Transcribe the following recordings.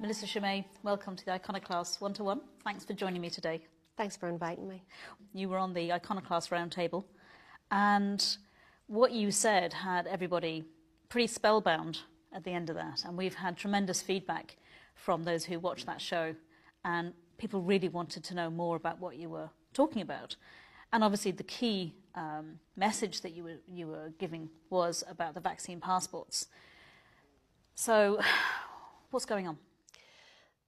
Melissa Chimay, welcome to the Iconoclast One-to-One. Thanks for joining me today. Thanks for inviting me. You were on the Iconoclast Roundtable, and what you said had everybody pretty spellbound at the end of that. And we've had tremendous feedback from those who watched that show, and people really wanted to know more about what you were talking about. And obviously the key message that you were giving was about the vaccine passports. So what's going on?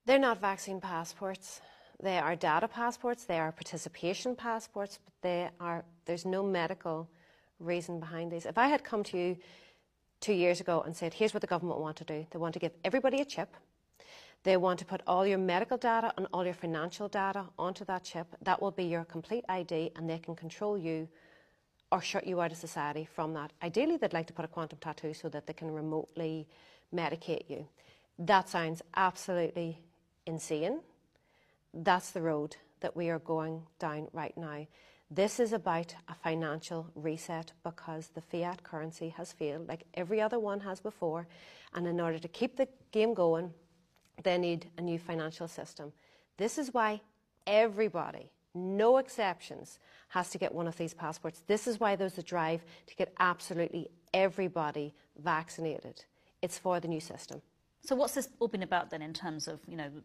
They're not vaccine passports. They are data passports. They are participation passports, but there's no medical reason behind these. If I had come to you 2 years ago and said, here's what the government want to do. They want to give everybody a chip. They want to put all your medical data and all your financial data onto that chip. That will be your complete ID, and they can control you or shut you out of society from that. Ideally, they'd like to put a quantum tattoo so that they can remotely medicate you. That sounds absolutely insane. That's the road that we are going down right now. This is about a financial reset because the fiat currency has failed, like every other one has before. And in order to keep the game going, they need a new financial system. This is why everybody, no exceptions, has to get one of these passports. This is why there's a drive to get absolutely everybody vaccinated. It's for the new system. So what's this all been about then in terms of,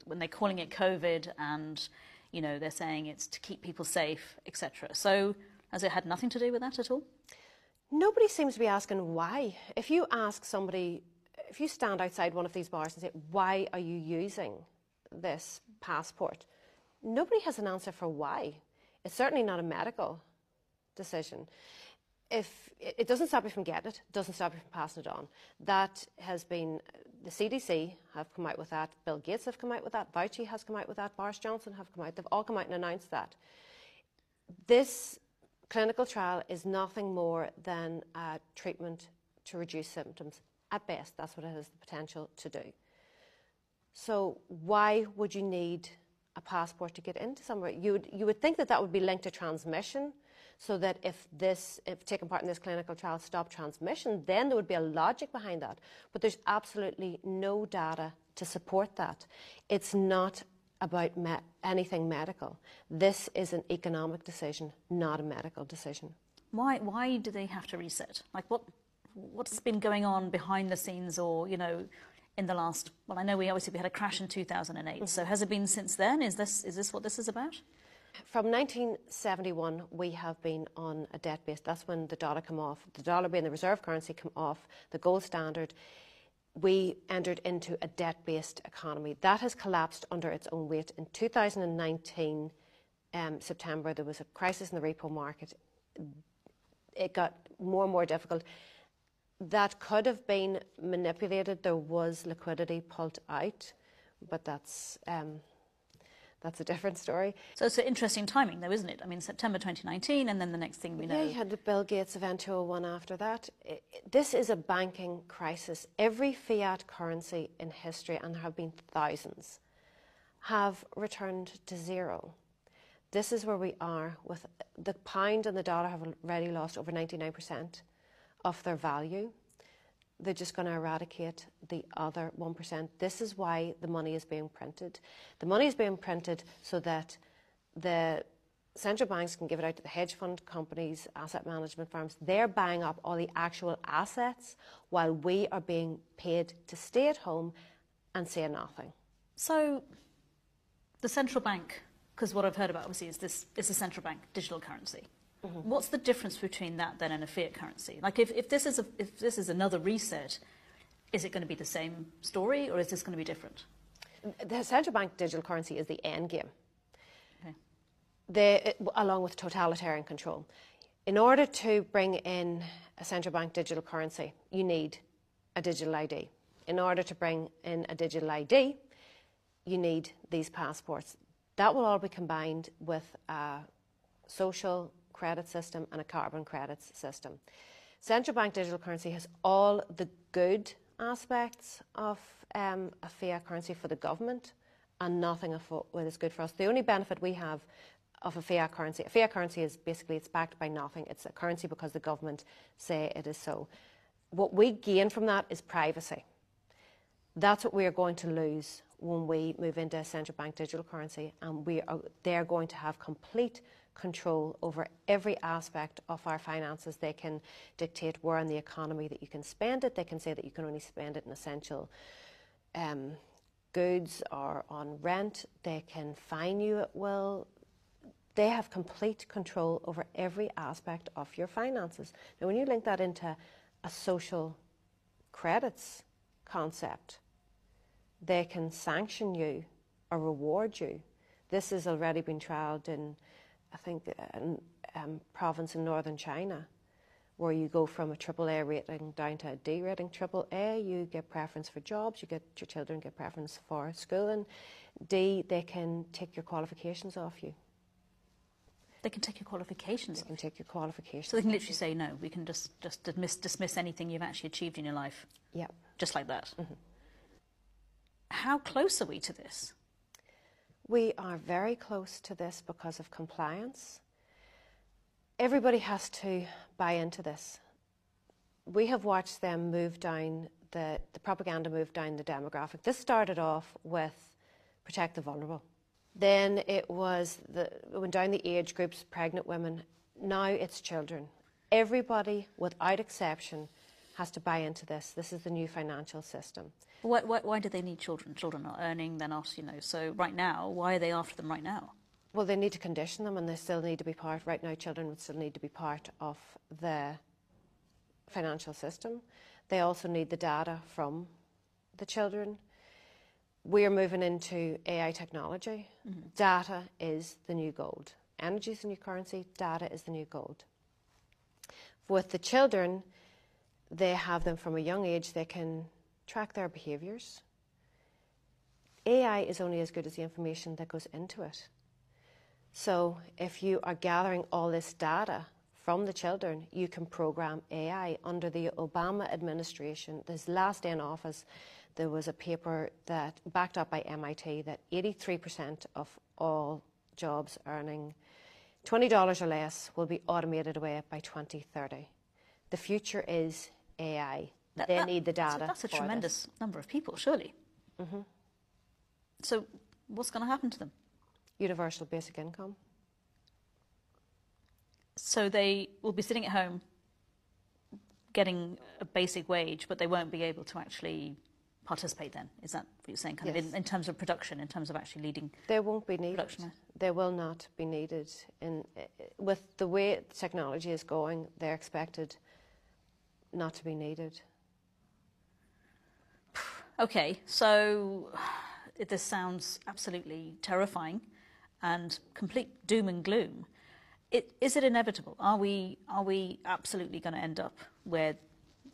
when they're calling it COVID and, they're saying it's to keep people safe, etc. So has it had nothing to do with that at all? Nobody seems to be asking why. If you ask somebody, if you stand outside one of these bars and say, why are you using this passport? Nobody has an answer for why. It's certainly not a medical decision. If it doesn't stop you from getting it, doesn't stop you from passing it on. That has been, the CDC have come out with that, Bill Gates have come out with that, Fauci has come out with that, Boris Johnson have come out, they've all come out and announced that. This clinical trial is nothing more than a treatment to reduce symptoms. At best, that's what it has the potential to do. So why would you need a passport to get into somewhere? You would think that would be linked to transmission, so that if taking part in this clinical trial stopped transmission, then there would be a logic behind that. But there's absolutely no data to support that. It's not about anything medical. This is an economic decision, not a medical decision. Why do they have to reset? Like what's been going on behind the scenes, or in the last? Well, I know we had a crash in 2008. Mm-hmm. So has it been since then? Is this what this is about? From 1971, we have been on a debt base. That's when the dollar came off. The dollar being the reserve currency came off, the gold standard. We entered into a debt-based economy. That has collapsed under its own weight. In 2019, September, there was a crisis in the repo market. It got more and more difficult. That could have been manipulated. There was liquidity pulled out, but that's a different story. So it's an interesting timing, though, isn't it? I mean, September 2019, and then the next thing we know. Yeah, you had the Bill Gates eventual one after that. This is a banking crisis. Every fiat currency in history, and there have been thousands, have returned to zero. This is where we are. With the pound and the dollar have already lost over 99% of their value. They're just going to eradicate the other 1%. This is why the money is being printed. The money is being printed so that the central banks can give it out to the hedge fund companies, asset management firms. They're buying up all the actual assets while we are being paid to stay at home and say nothing. So the central bank, because what I've heard about obviously is a central bank digital currency. Mm-hmm. What's the difference between that then and a fiat currency? Like if this is another reset, is it going to be the same story, or is this going to be different? The central bank digital currency is the end game. Okay. Along with totalitarian control. In order to bring in a central bank digital currency, you need a digital ID. In order to bring in a digital ID, you need these passports. That will all be combined with a social credit system and a carbon credits system. Central bank digital currency has all the good aspects of a fiat currency for the government and nothing of what is good for us. The only benefit we have of a fiat currency is basically it's backed by nothing. It's a currency because the government say it is so. What we gain from that is privacy. That's what we are going to lose when we move into a central bank digital currency, and they're going to have complete control over every aspect of our finances. They can dictate where in the economy that you can spend it. They can say that you can only spend it in essential goods or on rent. They can fine you at will. They have complete control over every aspect of your finances. Now, when you link that into a social credits concept, they can sanction you or reward you. This has already been trialled in, I think, province in northern China, where you go from a AAA rating down to a D rating. AAA, you get preference for jobs, your children get preference for schooling. D, they can take your qualifications off you. They can take your qualifications. They can take your qualifications. So they can literally say, no, we can just dismiss anything you've actually achieved in your life. Yeah. Just like that. Mm-hmm. How close are we to this? We are very close to this because of compliance. Everybody has to buy into this. We have watched them move down, the propaganda move down the demographic. This started off with protect the vulnerable. Then it went down the age groups, pregnant women. Now it's children. Everybody, without exception, has to buy into this. This is the new financial system. Why do they need children? Children are earning, they're not, so right now, why are they after them right now? Well, they need to condition them, and they still need to be part. Right now, children would still need to be part of the financial system. They also need the data from the children. We're moving into AI technology. Mm-hmm. Data is the new gold. Energy is the new currency. Data is the new gold. With the children, they have them from a young age. They can track their behaviours. AI is only as good as the information that goes into it. So if you are gathering all this data from the children, you can program AI. Under the Obama administration, his last day in office, there was a paper that backed up by MIT that 83% of all jobs earning $20 or less will be automated away by 2030. The future is AI. They need the data. That's a tremendous number of people, surely. Mm-hmm. So what's going to happen to them? Universal basic income. So they will be sitting at home getting a basic wage, but they won't be able to actually participate then? Is that what you're saying? Kind of in terms of production, in terms of actually leading? They won't be needed. Production? They will not be needed. With the way technology is going, they're expected not to be needed. Okay, so this sounds absolutely terrifying and complete doom and gloom. Is it inevitable? Are we absolutely going to end up where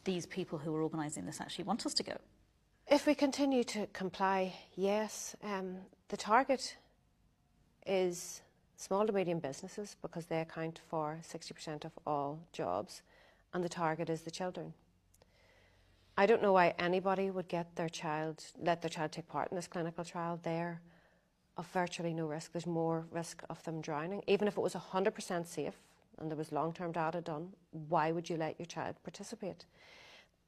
these people who are organising this actually want us to go? If we continue to comply, yes. The target is small to medium businesses because they account for 60% of all jobs, and the target is the children. I don't know why anybody would let their child take part in this clinical trial. They're of virtually no risk. There's more risk of them drowning. Even if it was 100% safe and there was long-term data done, why would you let your child participate?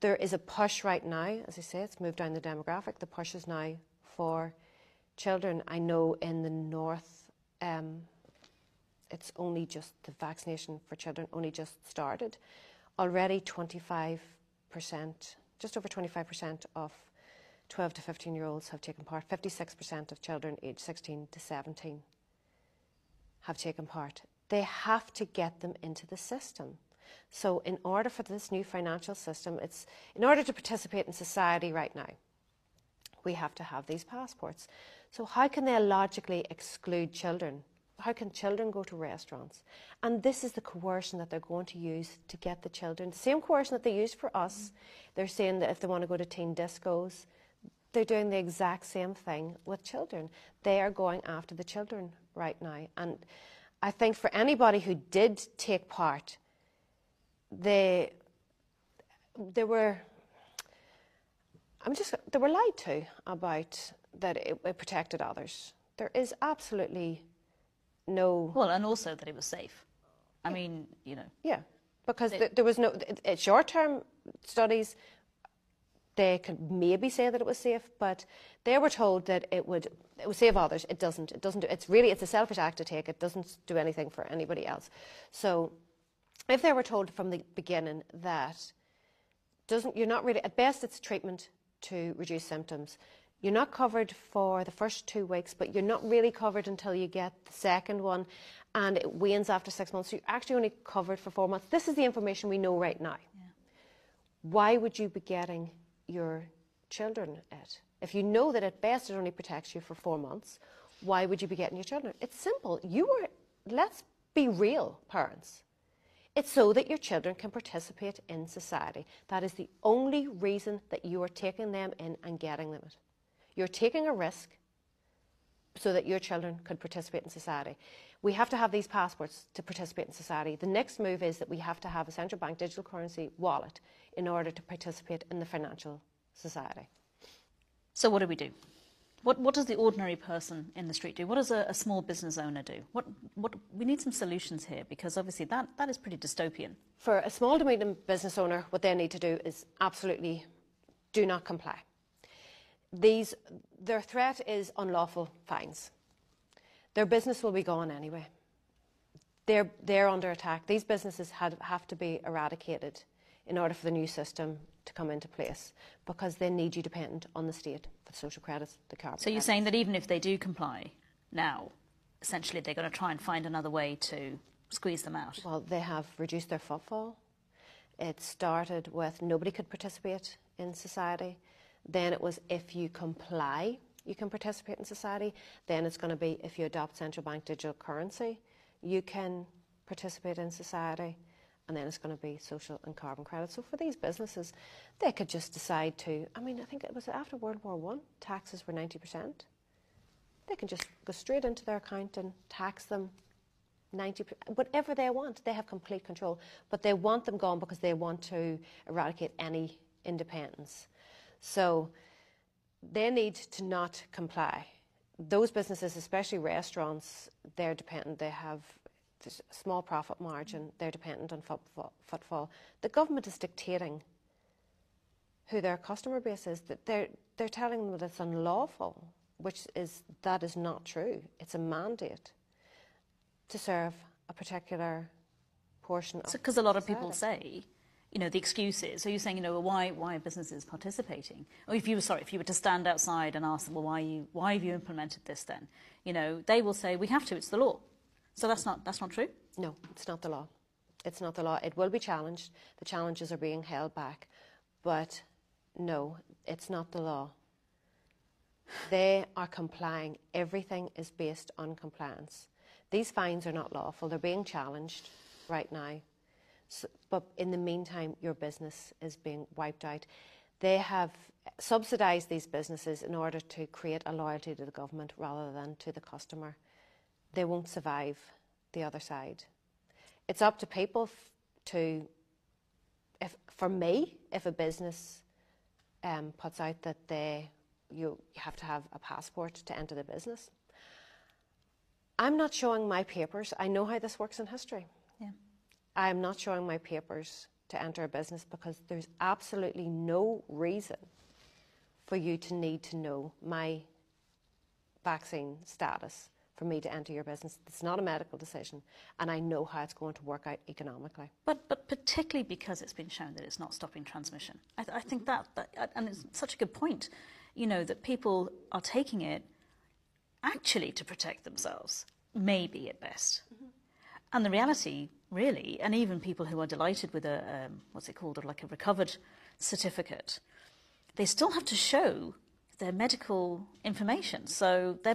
There is a push right now, as I say, it's moved down the demographic. The push is now for children. I know in the north, it's only just the vaccination for children only just started. Already 25%, just over 25% of 12 to 15-year-olds have taken part. 56% of children aged 16 to 17 have taken part. They have to get them into the system. So in order for this new financial system, in order to participate in society right now, we have to have these passports. So how can they logically exclude children? How can children go to restaurants? And this is the coercion that they're going to use to get the children. The same coercion that they used for us. They're saying that if they want to go to teen discos, they're doing the exact same thing with children. They are going after the children right now. And I think for anybody who did take part, they were lied to about that it protected others. There is absolutely no... Well, and also that it was safe. I mean, Yeah, because there was no... Short-term studies they could maybe say that it was safe, but they were told that it would save others. It doesn't. It's a selfish act to take. It doesn't do anything for anybody else. So if they were told from the beginning that you're not really, at best it's treatment to reduce symptoms. You're not covered for the first 2 weeks, but you're not really covered until you get the second one, and it wanes after 6 months. So you're actually only covered for 4 months. This is the information we know right now. Yeah. Why would you be getting your children it? If you know that at best it only protects you for 4 months, why would you be getting your children? It's simple. Let's be real, parents. It's so that your children can participate in society. That is the only reason that you are taking them in and getting them it. You're taking a risk so that your children could participate in society. We have to have these passports to participate in society. The next move is that we have to have a central bank digital currency wallet in order to participate in the financial society. So what do we do? What does the ordinary person in the street do? What does a small business owner do? We need some solutions here, because obviously that is pretty dystopian. For a small to medium business owner, what they need to do is absolutely do not comply. Their threat is unlawful fines. Their business will be gone anyway. They're under attack. These businesses have to be eradicated in order for the new system to come into place, because they need you dependent on the state for the social credits, the carbon So you're saying that even if they do comply now, essentially they're going to try and find another way to squeeze them out? Well, they have reduced their footfall. It started with nobody could participate in society. Then it was if you comply, you can participate in society. Then it's going to be if you adopt central bank digital currency, you can participate in society. And then it's going to be social and carbon credits. So for these businesses, they could just decide to, I think it was after World War I, taxes were 90%. They can just go straight into their account and tax them 90%, whatever they want. They have complete control. But they want them gone because they want to eradicate any independence. So they need to not comply. Those businesses, especially restaurants, they're dependent. They have a small profit margin. They're dependent on footfall. The government is dictating who their customer base is. That they're telling them that it's unlawful, that is not true. It's a mandate to serve a particular portion of because a lot of people say, the excuse is, so you're saying, why are businesses participating? Or if you were to stand outside and ask them, well, why have you implemented this then? They will say, we have to, it's the law. So that's not true? No, it's not the law. It's not the law. It will be challenged. The challenges are being held back. But no, it's not the law. They are complying. Everything is based on compliance. These fines are not lawful. They're being challenged right now. So, but in the meantime, your business is being wiped out. They have subsidised these businesses in order to create a loyalty to the government rather than to the customer. They won't survive the other side. It's up to people if a business puts out that you have to have a passport to enter the business, I'm not showing my papers. I know how this works in history. Yeah. I'm not showing my papers to enter a business because there's absolutely no reason for you to need to know my vaccine status for me to enter your business. It's not a medical decision, and I know how it's going to work out economically. But particularly because it's been shown that it's not stopping transmission. I think that, and it's such a good point, that people are taking it actually to protect themselves, maybe at best. Mm-hmm. And the reality, really, and even people who are delighted with a recovered certificate, they still have to show their medical information. So they're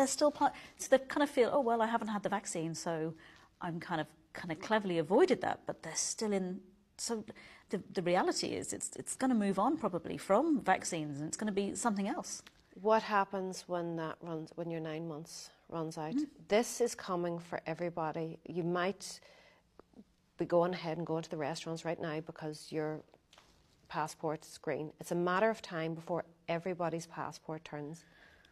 still part. So they kind of feel, oh well, I haven't had the vaccine, so I'm kind of cleverly avoided that. But they're still in. So the reality is, it's going to move on probably from vaccines, and it's going to be something else. What happens when your 9 months runs out? Mm-hmm. This is coming for everybody. You might be going ahead and going to the restaurants right now because your passport is green. It's a matter of time before everybody's passport turns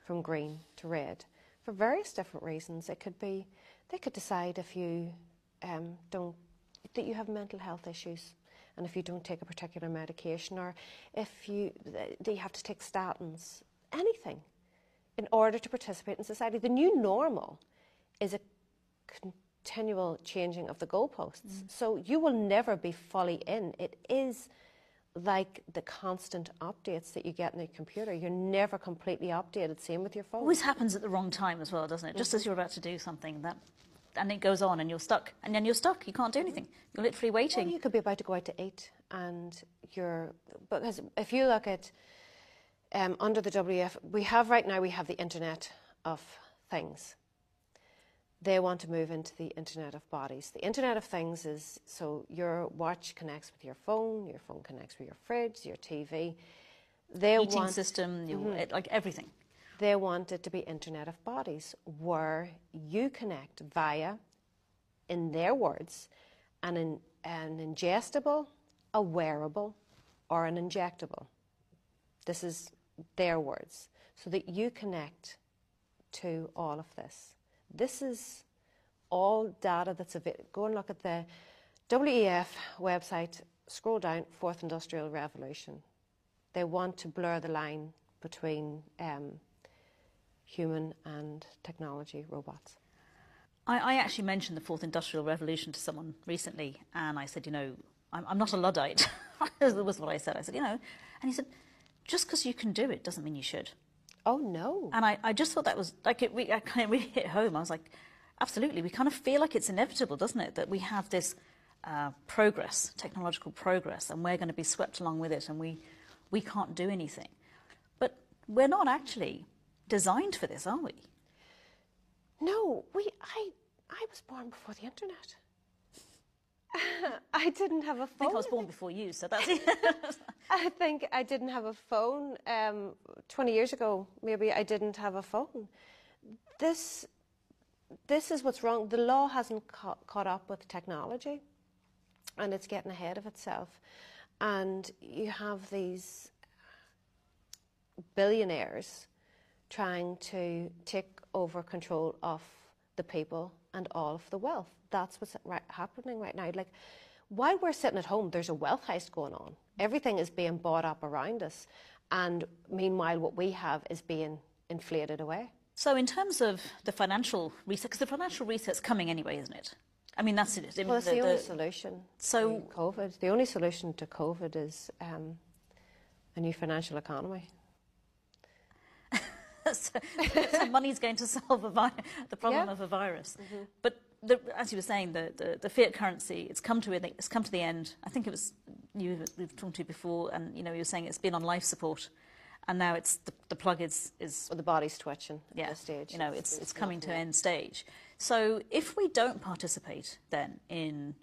from green to red for various different reasons. It could be they could decide if you that you have mental health issues, and if you don't take a particular medication, or if you have to take statins, anything, in order to participate in society. The new normal is a continual changing of the goalposts. So you will never be fully in. It is like the constant updates that you get in a computer. You're never completely updated. Same with your phone. Always happens at the wrong time as well, doesn't it? Just as you're about to do something, and it goes on and you're stuck. And then you're stuck. You can't do anything. You're literally waiting. Well, you could be about to go out to eat, and because if you look at under the WF, we have the Internet of Things. They want to move into the Internet of Bodies. The Internet of Things is, so your watch connects with your phone connects with your fridge, your TV. Heating system, like everything. They want it to be Internet of Bodies, where you connect via, in their words, an ingestible, a wearable, or an injectable. This is their words. So that you connect to all of this. This is all data that's available. Go and look at the WEF website, scroll down, Fourth Industrial Revolution. They want to blur the line between human and technology, robots. I actually mentioned the Fourth Industrial Revolution to someone recently, and I said, I'm not a Luddite. That was what I said. I said, and he said, just because you can do it doesn't mean you should. Oh, no. And I just thought that was, like, it kind of really hit home. I was like, absolutely. We kind of feel like it's inevitable, doesn't it, that we have this progress, technological progress, and we're going to be swept along with it, and we can't do anything. But we're not actually designed for this, are we? No, I was born before the internet. I didn't have a phone. I think I was born before you, so that's it. I think I didn't have a phone. 20 years ago, maybe I didn't have a phone. This is what's wrong. The law hasn't caught up with technology, and it's getting ahead of itself. And you have these billionaires trying to take over control of the people and all of the wealth. That's what's happening right now. Like, while we're sitting at home, there's a wealth heist going on. Everything is being bought up around us, and meanwhile what we have is being inflated away. So in terms of the financial reset, because the financial reset's coming anyway, isn't it? I mean, that's it. Well, it's the only solution to COVID. The only solution to COVID is a new financial economy. So money's going to solve the problem of a virus. Mm-hmm. But as you were saying, the fiat currency, it's come to the end. I think it was we've talked to you before, and you were saying it's been on life support, and now it's the plug is well, the body's twitching at this stage. It's coming to end stage. So if we don't participate then in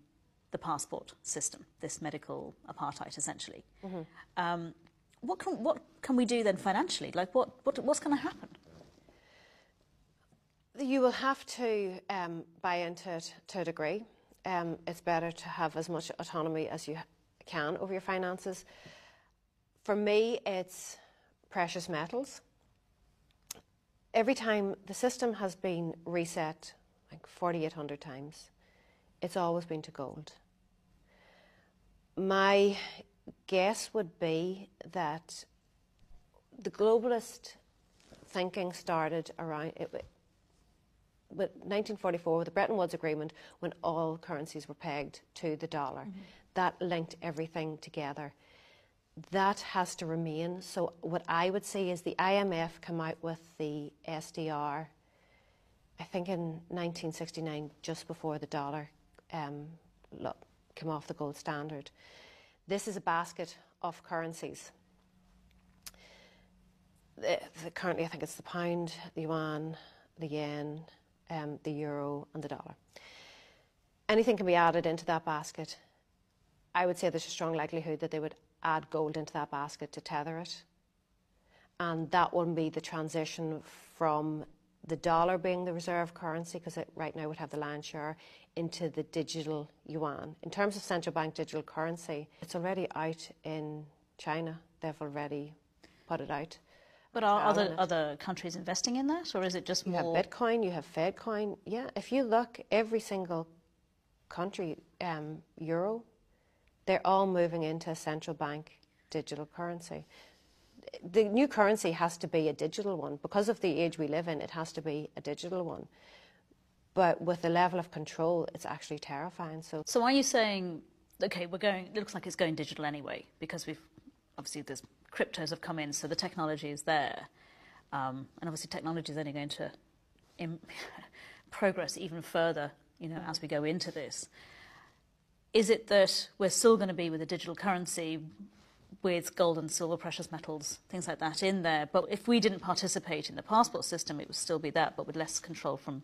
the passport system, this medical apartheid essentially. Mm-hmm. What can we do then financially? Like what's going to happen? You will have to buy into it to a degree. It's better to have as much autonomy as you can over your finances. For me, it's precious metals. Every time the system has been reset, like 4,800 times, it's always been to gold. My guess would be that the globalist thinking started around with 1944 with the Bretton Woods Agreement, when all currencies were pegged to the dollar. Mm-hmm. That linked everything together. That has to remain. So what I would say is the IMF came out with the SDR, I think in 1969, just before the dollar came off the gold standard. This is a basket of currencies. Currently, I think it's the pound, the yuan, the yen, the euro and the dollar. Anything can be added into that basket. I would say there's a strong likelihood that they would add gold into that basket to tether it. And that will be the transition from the dollar being the reserve currency, because it right now would have the lion's share, into the digital yuan. In terms of central bank digital currency, it's already out in China. They've already put it out. But are other countries investing in that, or is it just more? You have Bitcoin, you have Fedcoin. Yeah, if you look, every single country, euro, They're all moving into a central bank digital currency. The new currency has to be a digital one. Because of the age we live in, it has to be a digital one. But with the level of control, it's actually terrifying. So are you saying, okay, it looks like it's going digital anyway, because obviously there's cryptos have come in, so the technology is there. And obviously technology is only going to progress even further, as we go into this. Is it that we're still going to be with a digital currency with gold and silver, precious metals, things like that in there? But if we didn't participate in the passport system, it would still be that, but with less control from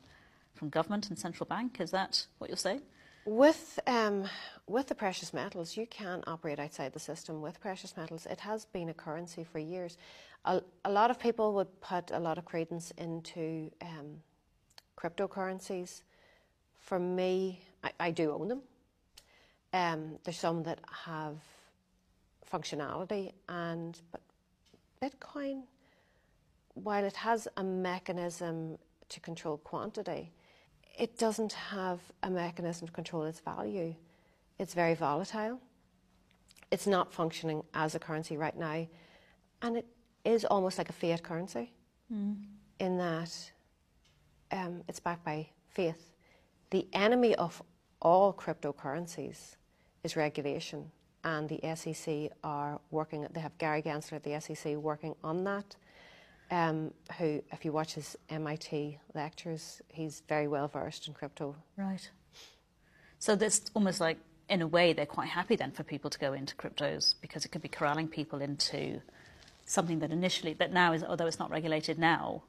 government and central bank? Is that what you're saying? With the precious metals, you can operate outside the system with precious metals. It has been a currency for years. A lot of people would put a lot of credence into cryptocurrencies. For me, I do own them. There's some that have functionality, but Bitcoin, while it has a mechanism to control quantity, it doesn't have a mechanism to control its value. It's very volatile. It's not functioning as a currency right now. And it is almost like a fiat currency in that it's backed by faith. The enemy of all cryptocurrencies is regulation. And the SEC are working, they have Gary Gensler at the SEC working on that. Who, if you watch his MIT lectures, he's very well versed in crypto. Right. So that's almost like, in a way, they're quite happy then for people to go into cryptos, because it could be corralling people into something that now is, although it's not regulated now,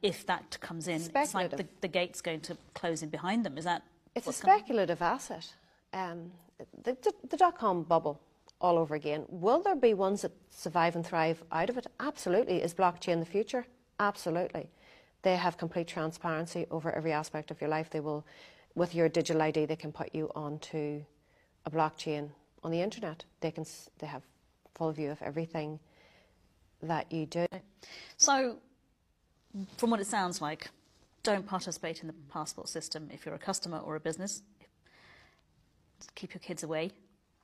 if that comes in, it's like the gate's going to close in behind them. Is that? It's a speculative asset. The dot-com bubble all over again. Will there be ones that survive and thrive out of it? Absolutely. Is blockchain the future? Absolutely. They have complete transparency over every aspect of your life. They will, with your digital ID, they can put you onto a blockchain on the internet. They have full view of everything that you do. So, from what it sounds like, don't participate in the passport system if you're a customer or a business. Keep your kids away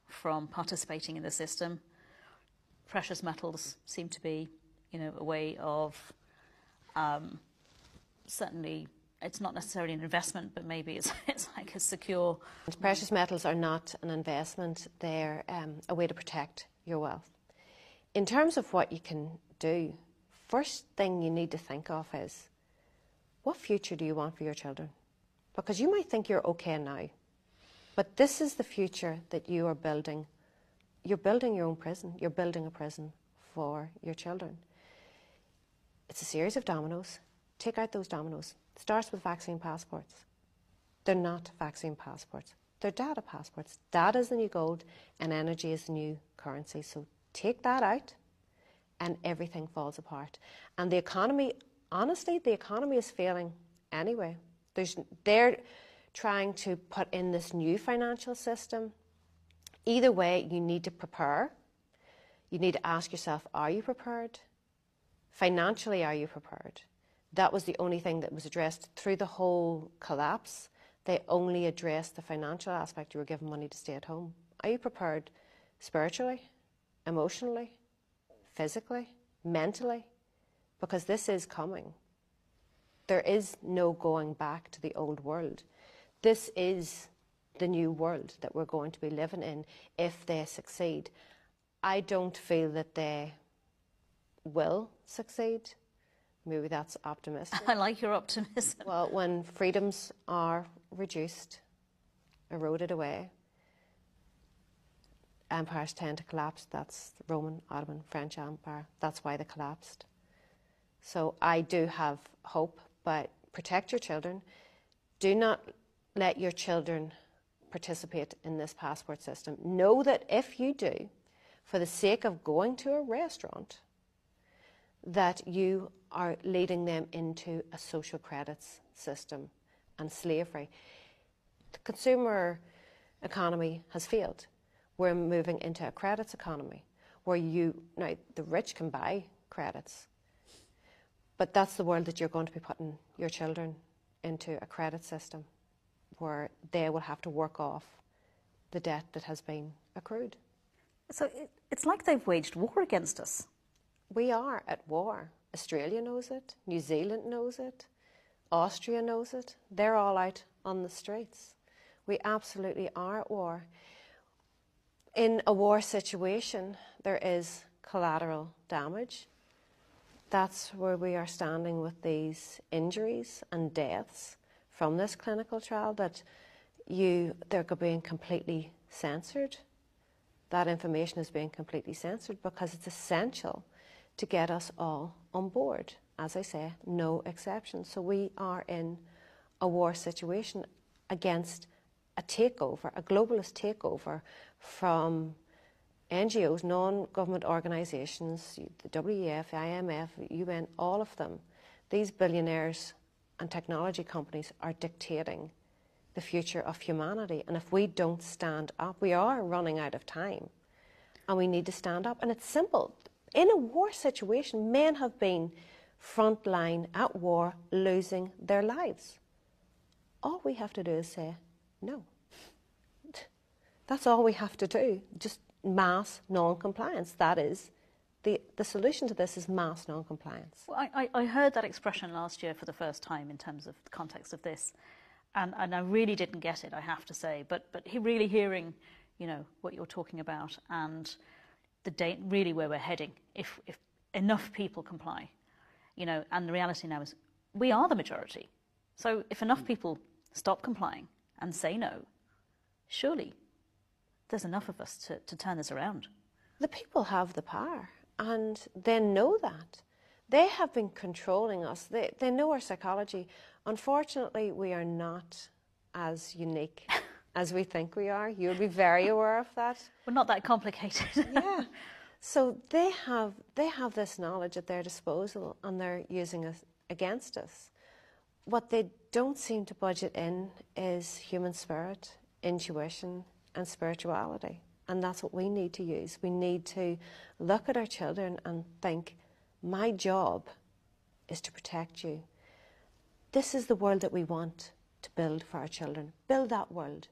from participating in the system. Precious metals seem to be, a way of, certainly, it's not necessarily an investment, but maybe it's like a secure. Precious metals are not an investment. They're a way to protect your wealth. In terms of what you can do, first thing you need to think of is, what future do you want for your children? Because you might think you're okay now, but this is the future that you are building. You're building your own prison. You're building a prison for your children. It's a series of dominoes. Take out those dominoes. It starts with vaccine passports. They're not vaccine passports. They're data passports. Data is the new gold and energy is the new currency. So take that out and everything falls apart. And the economy, honestly, the economy is failing anyway. They're trying to put in this new financial system. Either way, you need to prepare. You need to ask yourself, are you prepared? Financially, are you prepared? That was the only thing that was addressed through the whole collapse. They only addressed the financial aspect. You were given money to stay at home. Are you prepared spiritually, emotionally, physically, mentally? Because this is coming. There is no going back to the old world. This is the new world that we're going to be living in if they succeed. I don't feel that they will succeed. Maybe that's optimistic. I like your optimism. Well, when freedoms are reduced, eroded away, empires tend to collapse. That's the Roman, Ottoman, French Empire. That's why they collapsed. So I do have hope, but protect your children. Do not let your children participate in this passport system. Know that if you do, for the sake of going to a restaurant, that you are leading them into a social credits system and slavery. The consumer economy has failed. We're moving into a credits economy where now the rich can buy credits, but that's the world that you're going to be putting your children into, a credit system where they will have to work off the debt that has been accrued. So it's like they've waged war against us. We are at war. Australia knows it, New Zealand knows it, Austria knows it. They're all out on the streets. We absolutely are at war. In a war situation, there is collateral damage. That's where we are standing with these injuries and deaths from this clinical trial, that they're being completely censored. That information is being completely censored because it's essential to get us all on board. As I say, no exceptions. So we are in a war situation against a takeover, a globalist takeover from NGOs, non-government organisations, the WEF, IMF, UN, all of them. These billionaires and technology companies are dictating the future of humanity. And if we don't stand up, we are running out of time. And we need to stand up. And it's simple. In a war situation, men have been frontline at war, losing their lives. All we have to do is say no. That's all we have to do. Just mass non-compliance. That is the solution to this, is mass non-compliance. Well, I heard that expression last year for the first time in terms of the context of this, and I really didn't get it, I have to say. But really hearing, what you're talking about and the date, really where we're heading, if enough people comply, and the reality now is we are the majority. So if enough people stop complying and say no, surely there's enough of us to turn this around. The people have the power, and they know that. They have been controlling us. They know our psychology. Unfortunately, we are not as unique as we think we are. You'll be very aware of that. We're not that complicated. Yeah. So they have this knowledge at their disposal, and they're using it against us. What they don't seem to budget in is human spirit, intuition, and spirituality. And that's what we need to use. We need to look at our children and think, my job is to protect you. This is the world that we want to build for our children. Build that world.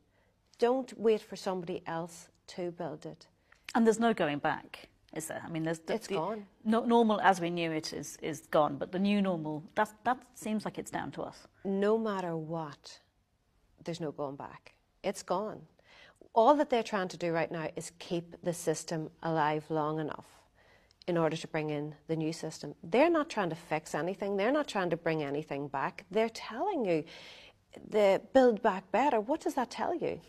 Don't wait for somebody else to build it. And there's no going back, is there? I mean, it's gone. Normal as we knew it is gone, but the new normal, that seems like it's down to us. No matter what, there's no going back. It's gone. All that they're trying to do right now is keep the system alive long enough in order to bring in the new system. They're not trying to fix anything. They're not trying to bring anything back. They're telling you, the build back better. What does that tell you?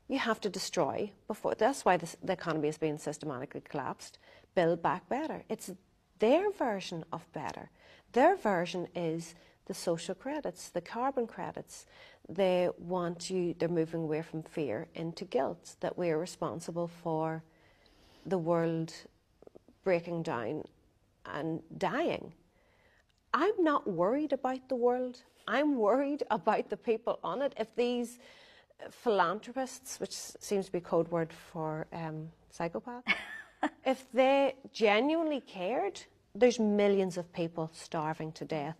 You have to destroy before. That's why the economy is being systematically collapsed. Build back better. It's their version of better. Their version is the social credits, the carbon credits. They're moving away from fear into guilt, that we are responsible for the world breaking down and dying. I'm not worried about the world. I'm worried about the people on it. If these philanthropists, which seems to be code word for psychopaths, if they genuinely cared, there's millions of people starving to death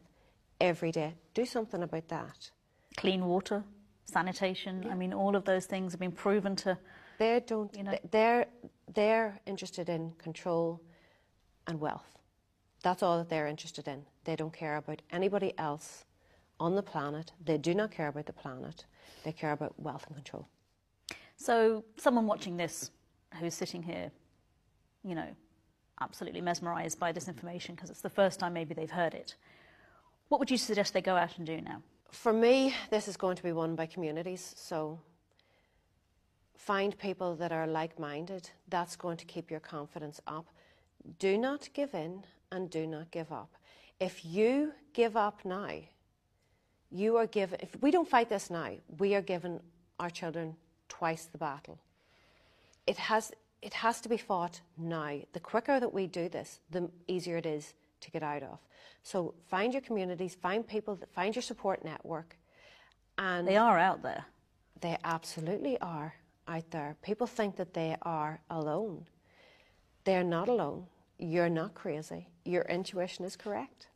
every day. Do something about that. Clean water, sanitation, I mean, all of those things have been proven to... They're interested in control and wealth. That's all that they're interested in. They don't care about anybody else on the planet. They do not care about the planet. They care about wealth and control. So someone watching this who's sitting here, absolutely mesmerised by this information because it's the first time maybe they've heard it, what would you suggest they go out and do now? For me, this is going to be won by communities. So find people that are like-minded. That's going to keep your confidence up. Do not give in and do not give up. If you give up now, if we don't fight this now, we are giving our children twice the battle. It has to be fought now. The quicker that we do this, the easier it is to get out of. So find your communities, find people, find your support network. And they are out there. They absolutely are out there. People think that they are alone. They're not alone. You're not crazy. Your intuition is correct.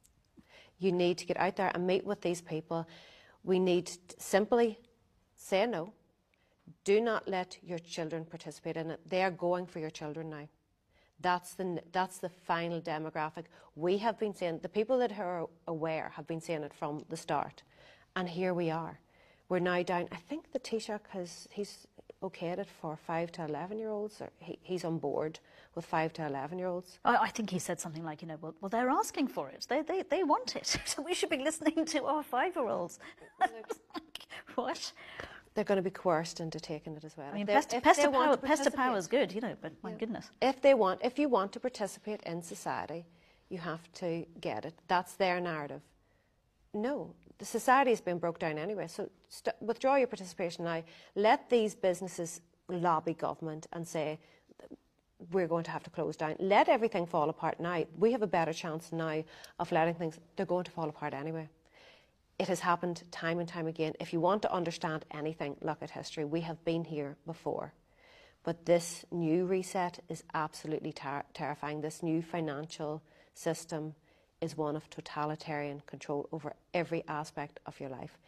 You need to get out there and meet with these people. We need to simply say no. Do not let your children participate in it. They are going for your children now. That's the final demographic. We have been saying, the people that are aware have been saying it from the start. And here we are. We're now down, I think the Taoiseach he's okayed it for 5 to 11-year-olds, or he's on board with 5 to 11-year-olds. I think he said something like, well, they're asking for it. They want it. So we should be listening to our 5-year-olds. What? They're going to be coerced into taking it as well. I mean, pest to power is good, but my goodness. If you want to participate in society, you have to get it. That's their narrative. No, the society has been broke down anyway. So withdraw your participation now. Let these businesses lobby government and say, we're going to have to close down. Let everything fall apart now. We have a better chance now of letting things, they're going to fall apart anyway. It has happened time and time again. If you want to understand anything, look at history. We have been here before. But this new reset is absolutely terrifying. This new financial system is one of totalitarian control over every aspect of your life.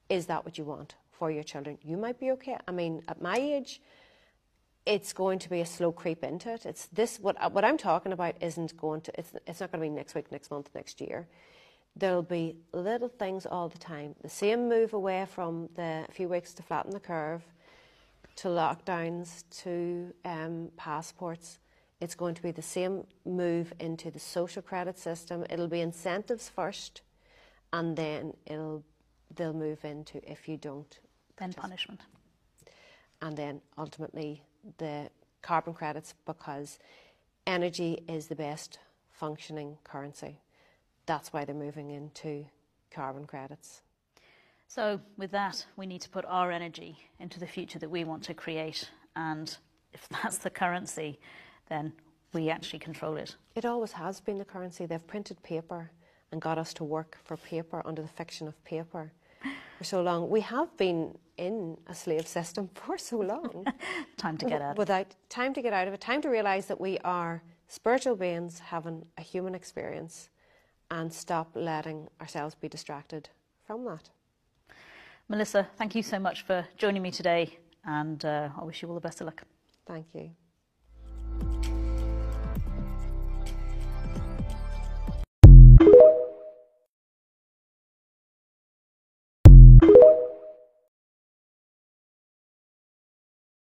Is that what you want for your children? You might be okay. I mean, at my age, it's going to be a slow creep into it. It's this, what I'm talking about isn't going to, it's not going to be next week, next month, next year. There'll be little things all the time. The same move away from the few weeks to flatten the curve, to lockdowns, to passports. It's going to be the same move into the social credit system. It'll be incentives first, and then they'll move into if you don't. Then punishment. And then ultimately the carbon credits, because energy is the best functioning currency. That's why they're moving into carbon credits. So with that, we need to put our energy into the future that we want to create. And if that's the currency, then we actually control it. It always has been the currency. They've printed paper and got us to work for paper under the fiction of paper for so long. We have been in a slave system for so long. Time to get out of it. Time to get out of it. Time to realise that we are spiritual beings having a human experience, and stop letting ourselves be distracted from that. Melissa, thank you so much for joining me today, and I wish you all the best of luck. Thank you.